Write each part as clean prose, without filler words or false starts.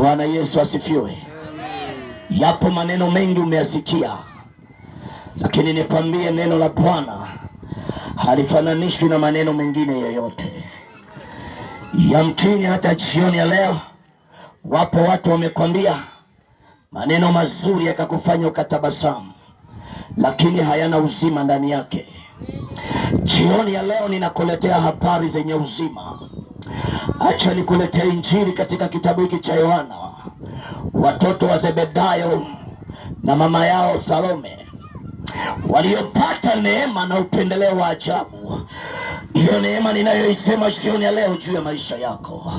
Bwana Yesu asifiwe. Yapo maneno mengi umeyasikia, lakini nikwambie neno la Bwana halifananishwi na maneno mengine yoyote. Yamkini hata jioni ya leo wapo watu wamekwambia maneno mazuri yakakufanya ukatabasamu, lakini hayana uzima ndani yake. Jioni ya leo ninakuletea habari zenye uzima. Acha nikuletea injili katika kitabu hiki cha Yohana. Watoto wa Zebedayo na mama yao Salome waliopata neema na upendeleo wa ajabu. Hiyo neema ninayoisema jioni ya leo juu ya maisha yako.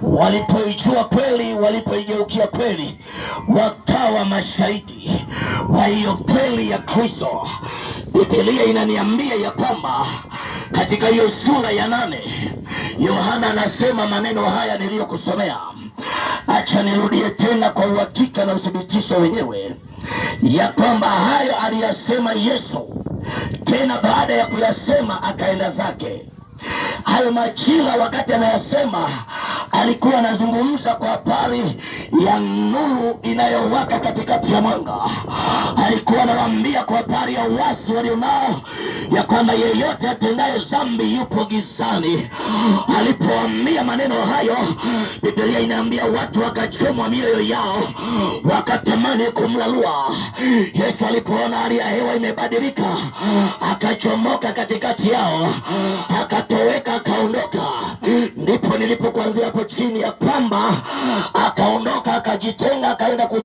Walipoijua kweli, walipoigeukia kweli, wakawa mashahidi wa hiyo kweli ya Kristo. Biblia inaniambia ya kwamba katika hiyo sura ya 8 Yohana anasema maneno haya niliyokusomea. Acha nirudie tena kwa uhakika na uthibitisho wenyewe ya kwamba hayo aliyasema Yesu. Tena baada ya kuyasema akaenda zake. Hayo majira wakati anayasema alikuwa anazungumza kwa habari ya nuru inayowaka katikati ya mwanga. Alikuwa anawaambia kwa habari ya uasi walionao ya kwamba yeyote atendaye dhambi yupo gizani. Alipoambia maneno hayo, Biblia inaambia watu wakachomwa mioyo yao, wakatamani kumlalua. Yesu alipoona hali ya hewa imebadilika, akachomoka katikati yao, akatoweka, akaondoka. Ndipo nilipokuanzia hapo chini ya kwamba akaondoka, akajitenga, akaenda